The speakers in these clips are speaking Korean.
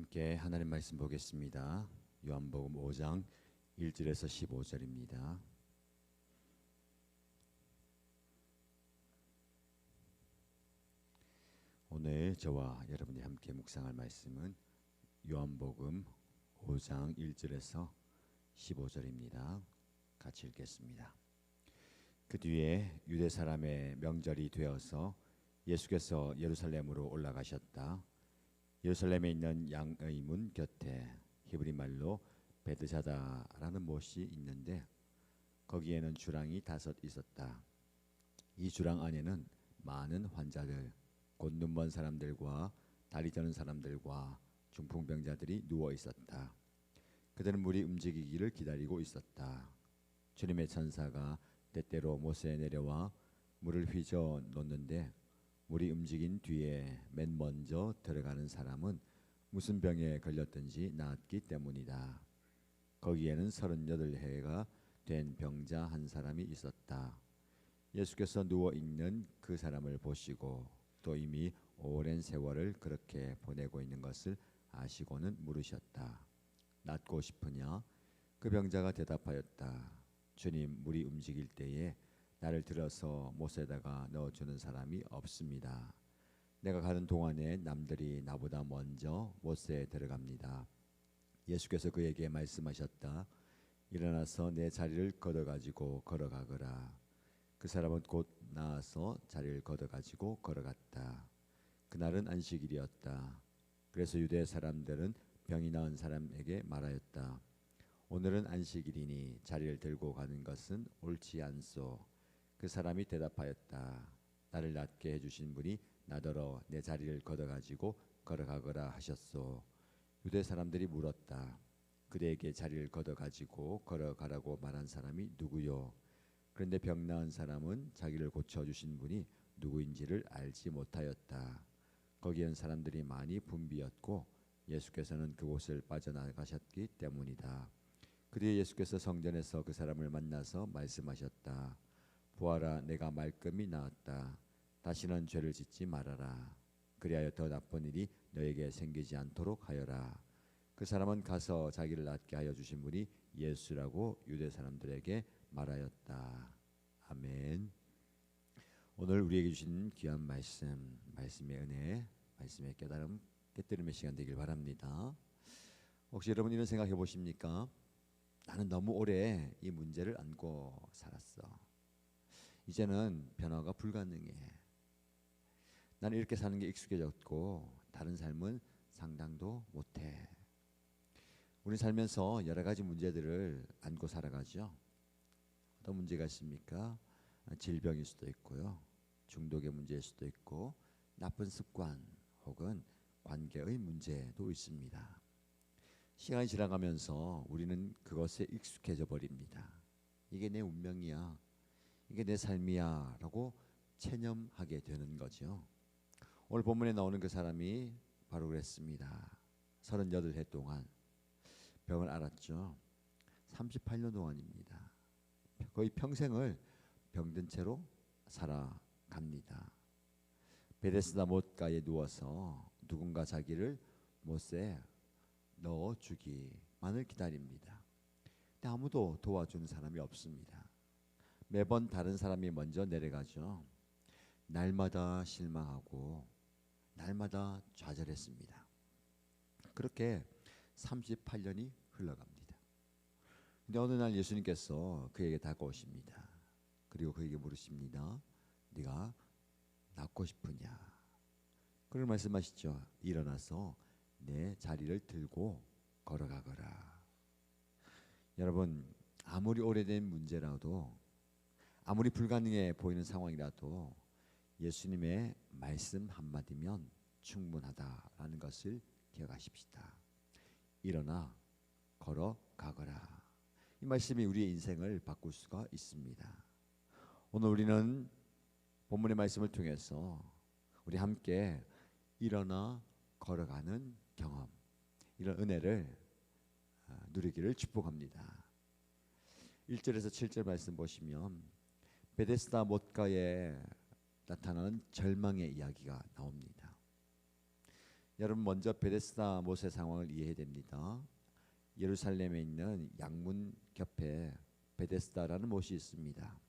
함께 하나님 말씀 보겠습니다. 요한복음 5장 1절에서 15절입니다. 오늘 저와 여러분이 함께 묵상할 말씀은 요한복음 5장 1절에서 15절입니다. 같이 읽겠습니다. 그 뒤에 유대 사람의 명절이 되어서 예수께서 예루살렘으로 올라가셨다. 예루살렘에 있는 양의 문 곁에 히브리 말로 베드사다라는 못이 있는데 거기에는 주랑이 5 있었다. 이 주랑 안에는 많은 환자들, 곧 눈먼 사람들과 다리 저는 사람들과 중풍병자들이 누워 있었다. 그들은 물이 움직이기를 기다리고 있었다. 주님의 천사가 때때로 못에 내려와 물을 휘저 놓는데 물이 움직인 뒤에 맨 먼저 들어가는 사람은 무슨 병에 걸렸든지 나았기 때문이다. 거기에는 38해가 된 병자 한 사람이 있었다. 예수께서 누워 있는 그 사람을 보시고 또 이미 오랜 세월을 그렇게 보내고 있는 것을 아시고는 물으셨다. 낫고 싶으냐? 그 병자가 대답하였다. 주님, 물이 움직일 때에 나를 들어서 못에다가 넣어주는 사람이 없습니다. 내가 가는 동안에 남들이 나보다 먼저 못에 들어갑니다. 예수께서 그에게 말씀하셨다. 일어나서 내 자리를 걷어가지고 걸어가거라. 그 사람은 곧 나아서 자리를 걷어가지고 걸어갔다. 그날은 안식일이었다. 그래서 유대 사람들은 병이 나은 사람에게 말하였다. 오늘은 안식일이니 자리를 들고 가는 것은 옳지 않소. 그 사람이 대답하였다. 나를 낫게 해주신 분이 나더러 내 자리를 걷어가지고 걸어가거라 하셨소. 유대 사람들이 물었다. 그대에게 자리를 걷어가지고 걸어가라고 말한 사람이 누구요? 그런데 병 나은 사람은 자기를 고쳐주신 분이 누구인지를 알지 못하였다. 거기엔 사람들이 많이 붐비었고 예수께서는 그곳을 빠져나가셨기 때문이다. 그 뒤에 예수께서 성전에서 그 사람을 만나서 말씀하셨다. 보아라, 내가 말끔히 나았다. 다시는 죄를 짓지 말아라. 그리하여 더 나쁜 일이 너에게 생기지 않도록 하여라. 그 사람은 가서 자기를 낫게 하여 주신 분이 예수라고 유대 사람들에게 말하였다. 아멘. 오늘 우리에게 주신 귀한 말씀의 은혜, 말씀의 깨달음, 깨뜨림의 시간 되길 바랍니다. 혹시 여러분 이런 생각해 보십니까? 나는 너무 오래 이 문제를 안고 살았어. 이제는 변화가 불가능해. 나는 이렇게 사는 게 익숙해졌고 다른 삶은 상당도 못해. 우리 살면서 여러 가지 문제들을 안고 살아가죠. 어떤 문제가 있습니까? 질병일 수도 있고요. 중독의 문제일 수도 있고 나쁜 습관 혹은 관계의 문제도 있습니다. 시간이 지나가면서 우리는 그것에 익숙해져 버립니다. 이게 내 운명이야. 이게 내 삶이야 라고 체념하게 되는 거죠. 오늘 본문에 나오는 그 사람이 바로 그랬습니다. 38해 동안 병을 앓았죠. 38년 동안입니다. 거의 평생을 병든 채로 살아갑니다. 베데스다 못가에 누워서 누군가 자기를 못에 넣어주기만을 기다립니다. 근데 아무도 도와주는 사람이 없습니다. 매번 다른 사람이 먼저 내려가죠. 날마다 실망하고 날마다 좌절했습니다. 그렇게 38년이 흘러갑니다. 근데 어느 날 예수님께서 그에게 다가오십니다. 그리고 그에게 물으십니다. 네가 낫고 싶으냐? 그걸 말씀하시죠. 일어나서 내 자리를 들고 걸어가거라. 여러분, 아무리 오래된 문제라도 아무리 불가능해 보이는 상황이라도 예수님의 말씀 한마디면 충분하다라는 것을 기억하십시다. 일어나 걸어가거라. 이 말씀이 우리의 인생을 바꿀 수가 있습니다. 오늘 우리는 본문의 말씀을 통해서 우리 함께 일어나 걸어가는 경험, 이런 은혜를 누리기를 축복합니다. 1절에서 7절 말씀 보시면 베데스다 못가에 나타나는 절망의 이야기가 나옵니다. 여러분 먼저 베데스다 못의 상황을 이해해야 됩니다. 예루살렘에 있는 양문 곁에 베데스다라는 못이 있습니다.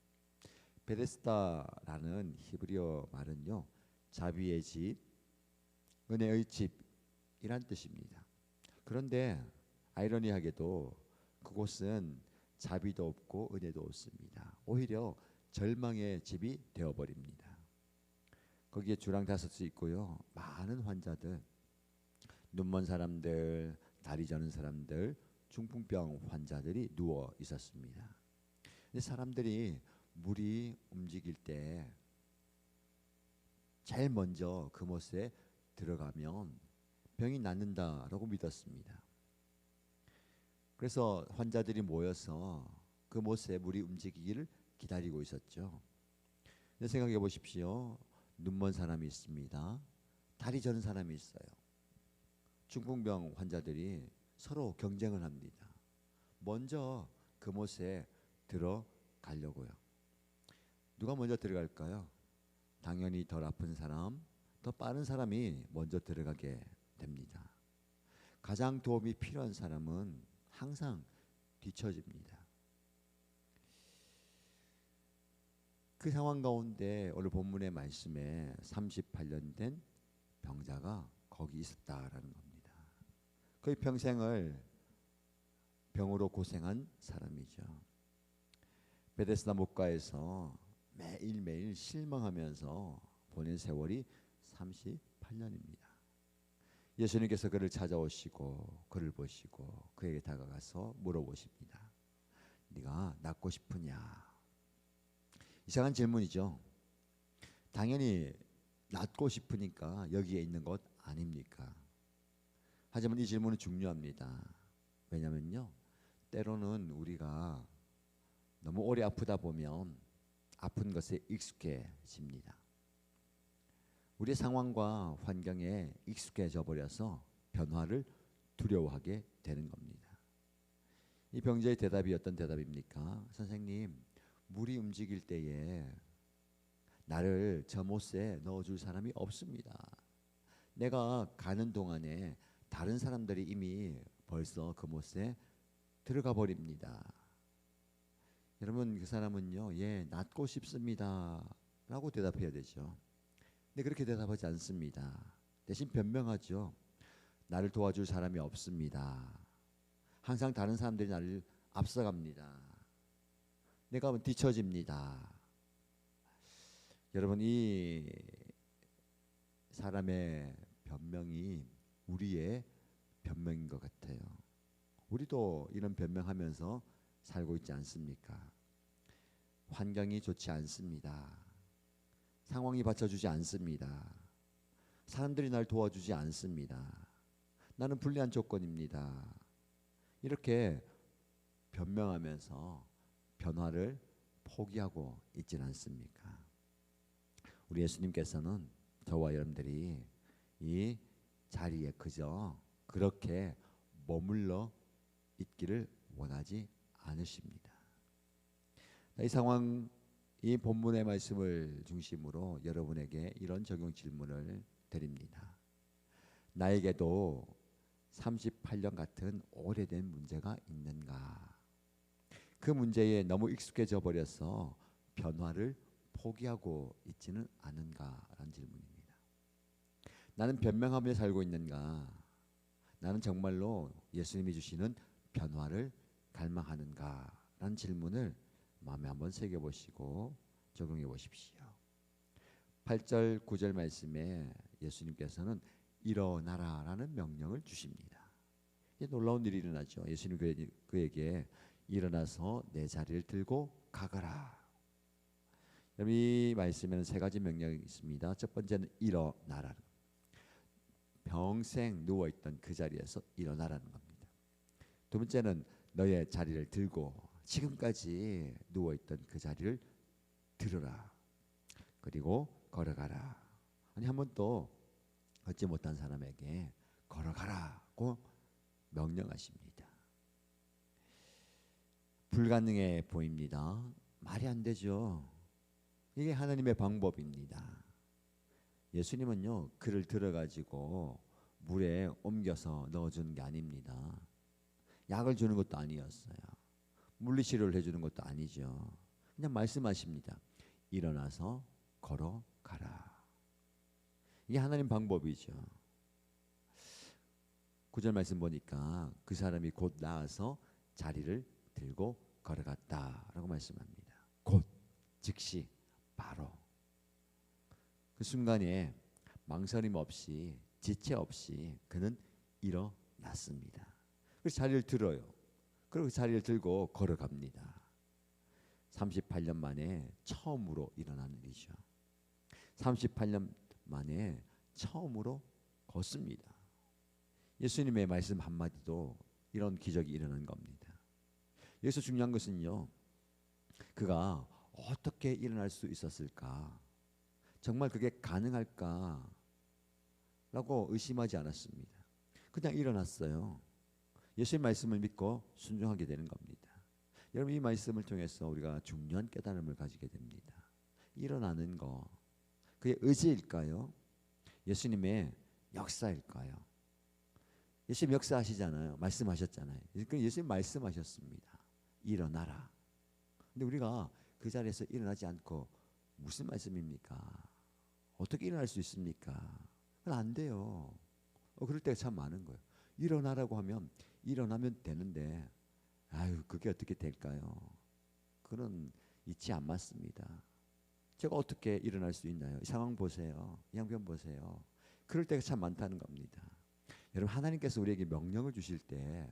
베데스다라는 히브리어 말은요, 자비의 집, 은혜의 집이란 뜻입니다. 그런데 아이러니하게도 그곳은 자비도 없고 은혜도 없습니다. 오히려 절망의 집이 되어버립니다. 거기에 주랑 5이 있고요, 많은 환자들, 눈먼 사람들, 다리 저는 사람들, 중풍병 환자들이 누워 있었습니다. 근데 사람들이 물이 움직일 때 제일 먼저 그못에 들어가면 병이 낫는다라고 믿었습니다. 그래서 환자들이 모여서 그못에 물이 움직이기를 기다리고 있었죠. 근데 생각해 보십시오. 눈먼 사람이 있습니다. 다리 저는 사람이 있어요. 중풍병 환자들이 서로 경쟁을 합니다. 먼저 그못에 들어가려고요. 누가 먼저 들어갈까요? 당연히 덜 아픈 사람, 더 빠른 사람이 먼저 들어가게 됩니다. 가장 도움이 필요한 사람은 항상 뒤처집니다. 그 상황 가운데 오늘 본문의 말씀에 38년 된 병자가 거기 있었다라는 겁니다. 거의 평생을 병으로 고생한 사람이죠. 베데스다 못가에서 매일매일 실망하면서 보낸 세월이 38년입니다. 예수님께서 그를 찾아오시고 그를 보시고 그에게 다가가서 물어보십니다. 네가 낫고 싶으냐? 이상한 질문이죠. 당연히 낫고 싶으니까 여기에 있는 것 아닙니까? 하지만 이 질문은 중요합니다. 왜냐면요, 때로는 우리가 너무 오래 아프다 보면 아픈 것에 익숙해집니다. 우리의 상황과 환경에 익숙해져 버려서 변화를 두려워하게 되는 겁니다. 이 병자의 대답이 어떤 대답입니까? 선생님, 물이 움직일 때에 나를 저 못에 넣어줄 사람이 없습니다. 내가 가는 동안에 다른 사람들이 이미 벌써 그 못에 들어가 버립니다. 여러분, 그 사람은요, 예, 낫고 싶습니다 라고 대답해야 되죠. 근데 그렇게 대답하지 않습니다. 대신 변명하죠. 나를 도와줄 사람이 없습니다. 항상 다른 사람들이 나를 앞서갑니다. 내가 뒤처집니다. 여러분, 이 사람의 변명이 우리의 변명인 것 같아요. 우리도 이런 변명하면서 살고 있지 않습니까? 환경이 좋지 않습니다. 상황이 받쳐주지 않습니다. 사람들이 날 도와주지 않습니다. 나는 불리한 조건입니다. 이렇게 변명하면서 변화를 포기하고 있지는 않습니까? 우리 예수님께서는 저와 여러분들이 이 자리에 그저 그렇게 머물러 있기를 원하지 않으십니다. 이 상황, 이 본문의 말씀을 중심으로 여러분에게 이런 적용 질문을 드립니다. 나에게도 38년 같은 오래된 문제가 있는가? 그 문제에 너무 익숙해져 버려서 변화를 포기하고 있지는 않은가라는 질문입니다. 나는 변명하며 살고 있는가? 나는 정말로 예수님이 주시는 변화를 갈망하는가라는 질문을 마음에 한번 새겨보시고 적용해 보십시오. 8절 9절 말씀에 예수님께서는 일어나라라는 명령을 주십니다. 놀라운 일이 일어나죠. 예수님 그에게 일어나서 내 자리를 들고 가거라. 이 말씀에는 3가지 명령이 있습니다. 첫 번째는 일어나라. 평생 누워있던 그 자리에서 일어나라는 겁니다. 두 번째는 너의 자리를 들고 지금까지 누워있던 그 자리를 들으라. 그리고 걸어가라. 아니, 한 번 또 걷지 못한 사람에게 걸어가라고 명령하십니다. 불가능해 보입니다. 말이 안 되죠. 이게 하나님의 방법입니다. 예수님은요, 그를 들어가지고 물에 옮겨서 넣어주는 게 아닙니다. 약을 주는 것도 아니었어요. 물리치료를 해주는 것도 아니죠. 그냥 말씀하십니다. 일어나서 걸어가라. 이게 하나님 방법이죠. 9절 말씀 보니까 그 사람이 곧 나아서 자리를 들고 걸어갔다라고 말씀합니다. 곧, 즉시, 바로. 그 순간에 망설임 없이 지체 없이 그는 일어났습니다. 그래서 자리를 들어요. 그리고 그 자리를 들고 걸어갑니다. 38년 만에 처음으로 일어나는 일이죠. 38년 만에 처음으로 걷습니다. 예수님의 말씀 한마디도 이런 기적이 일어난 겁니다. 여기서 중요한 것은요, 그가 어떻게 일어날 수 있었을까? 정말 그게 가능할까? 라고 의심하지 않았습니다. 그냥 일어났어요. 예수의 말씀을 믿고 순종하게 되는 겁니다. 여러분, 이 말씀을 통해서 우리가 중요한 깨달음을 가지게 됩니다. 일어나는 거, 그게 의지일까요? 예수님의 역사일까요? 예수님 역사하시잖아요. 말씀하셨잖아요. 예수님 말씀하셨습니다. 일어나라. 근데 우리가 그 자리에서 일어나지 않고 무슨 말씀입니까? 어떻게 일어날 수 있습니까? 그건 안 돼요. 그럴 때가 참 많은 거예요. 일어나라고 하면 일어나면 되는데, 아유, 그게 어떻게 될까요? 그런 이치 안 맞습니다. 제가 어떻게 일어날 수 있나요? 이 상황 보세요. 이 양변 보세요. 그럴 때가 참 많다는 겁니다. 여러분, 하나님께서 우리에게 명령을 주실 때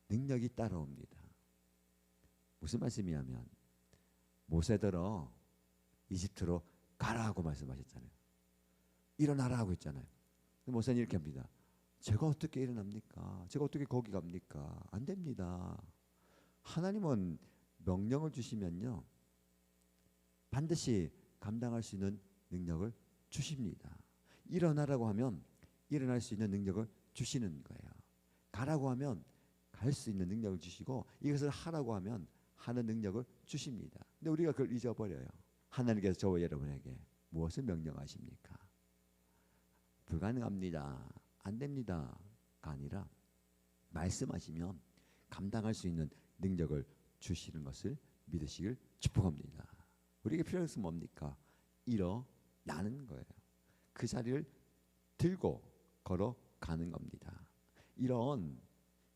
능력이 따라옵니다. 무슨 말씀이냐면 모세더러 이집트로 가라고 말씀하셨잖아요. 일어나라고 했잖아요. 모세는 이렇게 합니다. 제가 어떻게 일어납니까? 제가 어떻게 거기 갑니까? 안 됩니다. 하나님은 명령을 주시면요, 반드시 감당할 수 있는 능력을 주십니다. 일어나라고 하면 일어날 수 있는 능력을 주시는 거예요. 가라고 하면 갈 수 있는 능력을 주시고, 이것을 하라고 하면 하는 능력을 주십니다. 근데 우리가 그걸 잊어버려요. 하나님께서 저와 여러분에게 무엇을 명령하십니까? 불가능합니다. 안 됩니다가 아니라 말씀하시면 감당할 수 있는 능력을 주시는 것을 믿으시길 축복합니다. 우리에게 필요한 것은 뭡니까? 일어나는 거예요. 그 자리를 들고 걸어가는 겁니다. 이런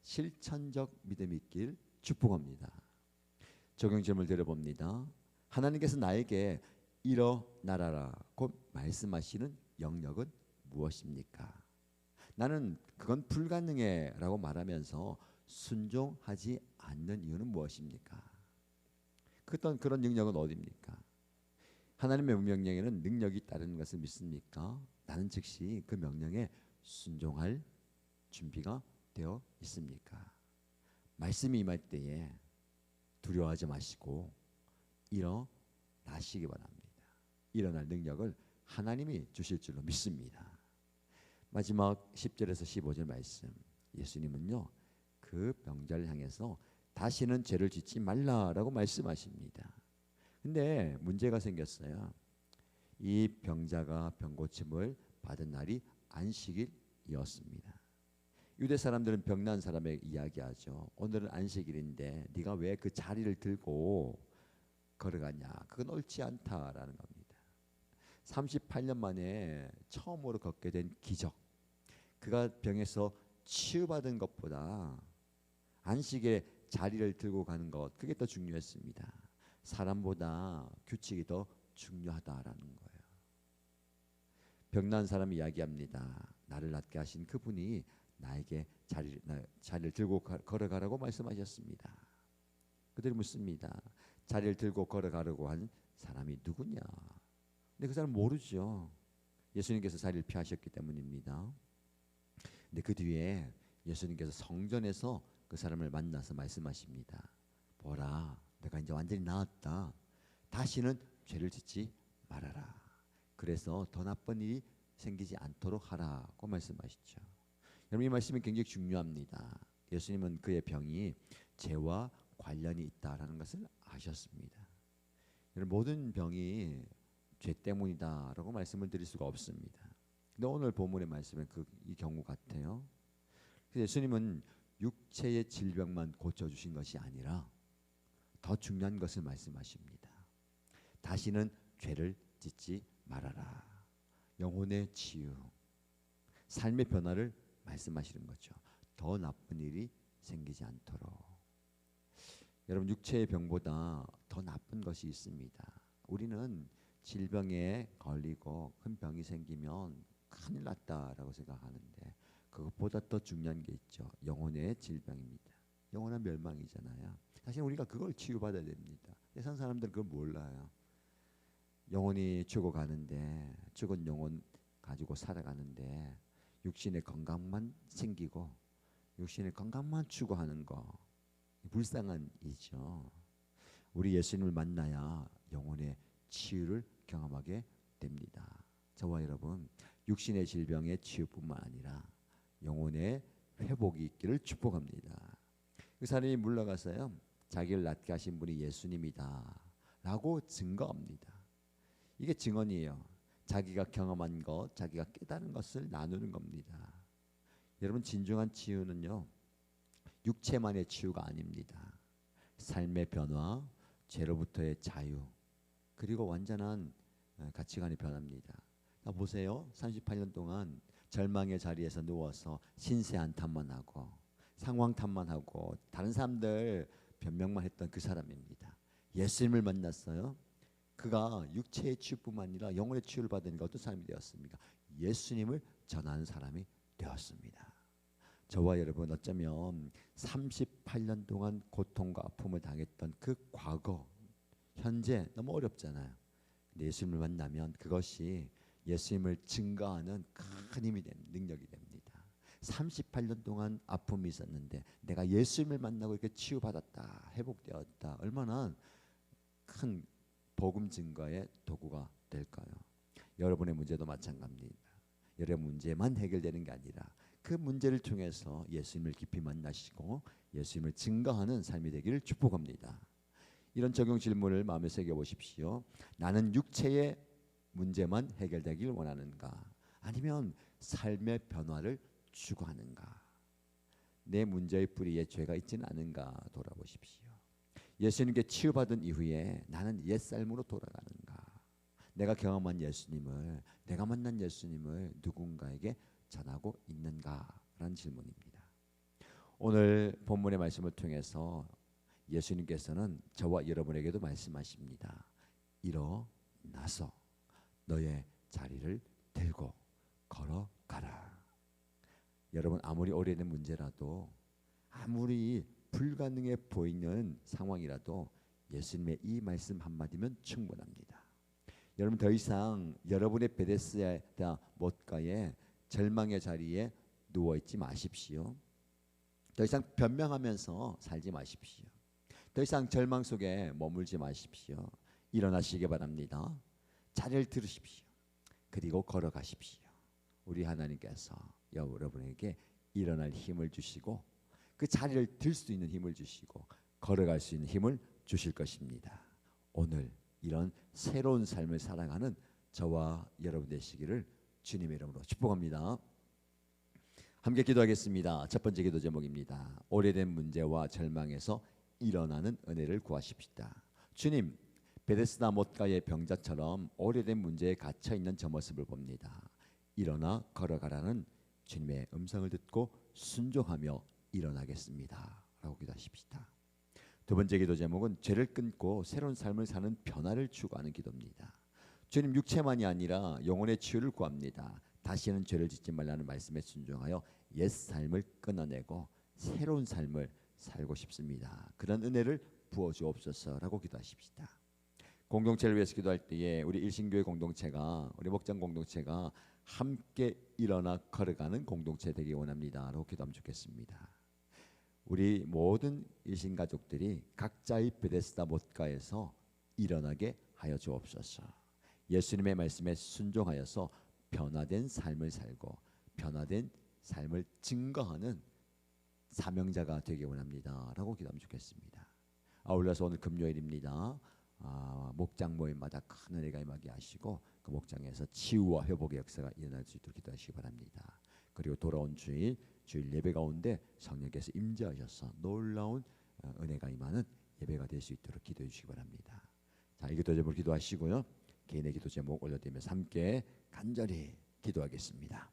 실천적 믿음이 있길 축복합니다. 적용 질문을 드려봅니다. 하나님께서 나에게 일어나라라고 말씀하시는 영역은 무엇입니까? 나는 그건 불가능해 라고 말하면서 순종하지 않는 이유는 무엇입니까? 그런 능력은 어디입니까? 하나님의 명령에는 능력이 따르는 것을 믿습니까? 나는 즉시 그 명령에 순종할 준비가 되어 있습니까? 말씀이 임할 때에 두려워하지 마시고 일어나시기 바랍니다. 일어날 능력을 하나님이 주실 줄로 믿습니다. 마지막 10절에서 15절 말씀, 예수님은요, 그 병자를 향해서 다시는 죄를 짓지 말라라고 말씀하십니다. 근데 문제가 생겼어요. 이 병자가 병고침을 받은 날이 안식일이었습니다. 유대 사람들은 병난 사람에게 이야기하죠. 오늘은 안식일인데 네가 왜 그 자리를 들고 걸어가냐? 그건 옳지 않다라는 겁니다. 38년 만에 처음으로 걷게 된 기적. 그가 병에서 치유받은 것보다 안식일에 자리를 들고 가는 것, 그게 더 중요했습니다. 사람보다 규칙이 더 중요하다라는 거예요. 병난 사람이 이야기합니다. 나를 낫게 하신 그분이 나에게 자리를 들고 걸어가라고 말씀하셨습니다. 그들이 묻습니다. 자리를 들고 걸어가려고 한 사람이 누구냐? 근데 그 사람 모르죠. 예수님께서 자리를 피하셨기 때문입니다. 근데 그 뒤에 예수님께서 성전에서 그 사람을 만나서 말씀하십니다. 보라, 내가 이제 완전히 나았다. 다시는 죄를 짓지 말아라. 그래서 더 나쁜 일이 생기지 않도록 하라고 말씀하시죠. 여러분, 이 말씀이 굉장히 중요합니다. 예수님은 그의 병이 죄와 관련이 있다라는 것을 아셨습니다. 여러분, 모든 병이 죄 때문이다라고 말씀을 드릴 수가 없습니다. 근데 오늘 본문의 말씀은 이 경우 같아요. 예수님은 육체의 질병만 고쳐주신 것이 아니라 더 중요한 것을 말씀하십니다. 다시는 죄를 짓지 말아라. 영혼의 치유, 삶의 변화를 말씀하시는 거죠. 더 나쁜 일이 생기지 않도록. 여러분, 육체의 병보다 더 나쁜 것이 있습니다. 우리는 질병에 걸리고 큰 병이 생기면 큰일 났다라고 생각하는데 그것보다 더 중요한 게 있죠. 영혼의 질병입니다. 영원한 멸망이잖아요. 사실 우리가 그걸 치유받아야 됩니다. 세상 사람들은 그걸 몰라요. 영혼이 죽어가는데, 죽은 영혼 가지고 살아가는데 육신의 건강만 생기고 육신의 건강만 추구하는 거, 불쌍한 일이죠. 우리 예수님을 만나야 영혼의 치유를 경험하게 됩니다. 저와 여러분, 육신의 질병의 치유뿐만 아니라 영혼의 회복이 있기를 축복합니다. 그 사람이 물러가서요, 자기를 낫게 하신 분이 예수님이다 라고 증거합니다. 이게 증언이에요. 자기가 경험한 것, 자기가 깨달은 것을 나누는 겁니다. 여러분, 진정한 치유는요, 육체만의 치유가 아닙니다. 삶의 변화, 죄로부터의 자유, 그리고 완전한 가치관의 변화입니다. 보세요. 38년 동안 절망의 자리에서 누워서 신세 한탄만 하고 상황 탓만 하고 다른 사람들 변명만 했던 그 사람입니다. 예수님을 만났어요. 그가 육체의 치유뿐만 아니라 영혼의 치유를 받으니까 어떤 사람이 되었습니까? 예수님을 전하는 사람이 되었습니다. 저와 여러분, 어쩌면 38년 동안 고통과 아픔을 당했던 그 과거, 현재 너무 어렵잖아요. 근데 예수님을 만나면 그것이 예수님을 증거하는 큰 힘이 됩니다. 능력이 됩니다. 38년 동안 아픔이 있었는데 내가 예수님을 만나고 이렇게 치유받았다, 회복되었다. 얼마나 큰 복음 증거의 도구가 될까요? 여러분의 문제도 마찬가지입니다. 여러분의 문제만 해결되는 게 아니라 그 문제를 통해서 예수님을 깊이 만나시고 예수님을 증거하는 삶이 되기를 축복합니다. 이런 적용 질문을 마음에 새겨보십시오. 나는 육체의 문제만 해결되길 원하는가? 아니면 삶의 변화를 추구하는가? 내 문제의 뿌리에 죄가 있지는 않은가 돌아보십시오. 예수님께 치유받은 이후에 나는 옛삶으로 돌아가는가? 내가 경험한 예수님을, 내가 만난 예수님을 누군가에게 전하고 있는가라는 질문입니다. 오늘 본문의 말씀을 통해서 예수님께서는 저와 여러분에게도 말씀하십니다. 일어나서 너의 자리를 들고 걸어가라. 여러분, 아무리 오래된 문제라도, 아무리 불가능해 보이는 상황이라도 예수님의 이 말씀 한마디면 충분합니다. 여러분, 더 이상 여러분의 베데스다 못가에 절망의 자리에 누워있지 마십시오. 더 이상 변명하면서 살지 마십시오. 더 이상 절망 속에 머물지 마십시오. 일어나시기 바랍니다. 자리를 들으십시오. 그리고 걸어가십시오. 우리 하나님께서 여러분에게 일어날 힘을 주시고 그 자리를 들 수 있는 힘을 주시고 걸어갈 수 있는 힘을 주실 것입니다. 오늘 이런 새로운 삶을 살아가는 저와 여러분 되시기를 주님의 이름으로 축복합니다. 함께 기도하겠습니다. 첫 번째 기도 제목입니다. 오래된 문제와 절망에서 일어나는 은혜를 구하십시다. 주님, 베데스다 못가의 병자처럼 오래된 문제에 갇혀 있는 저 모습을 봅니다. 일어나 걸어가라는 주님의 음성을 듣고 순종하며 일어나겠습니다. 라고 기도하십시다. 두 번째 기도 제목은 죄를 끊고 새로운 삶을 사는 변화를 추구하는 기도입니다. 주님, 육체만이 아니라 영혼의 치유를 구합니다. 다시는 죄를 짓지 말라는 말씀에 순종하여 옛 삶을 끊어내고 새로운 삶을 살고 싶습니다. 그런 은혜를 부어주옵소서라고 기도하십시다. 공동체를 위해서 기도할 때에 우리 일신교회 공동체가, 우리 목장 공동체가 함께 일어나 걸어가는 공동체 되기 원합니다. 라고 기도하면 좋겠습니다. 우리 모든 일신가족들이 각자의 베데스다 못가에서 일어나게 하여 주옵소서. 예수님의 말씀에 순종하여서 변화된 삶을 살고 변화된 삶을 증거하는 사명자가 되기 원합니다. 라고 기도하면 좋겠습니다. 아울러서 오늘 금요일입니다. 목장 모임마다 큰 은혜가 임하게 하시고 그 목장에서 치유와 회복의 역사가 일어날 수 있도록 기도하시기 바랍니다. 그리고 돌아온 주일 예배 가운데 성령께서 임재하셔서 놀라운 은혜가 임하는 예배가 될 수 있도록 기도해 주시기 바랍니다. 자, 이 기도 제목 기도하시고요. 개인의 기도 제목 올려드리면서 함께 간절히 기도하겠습니다.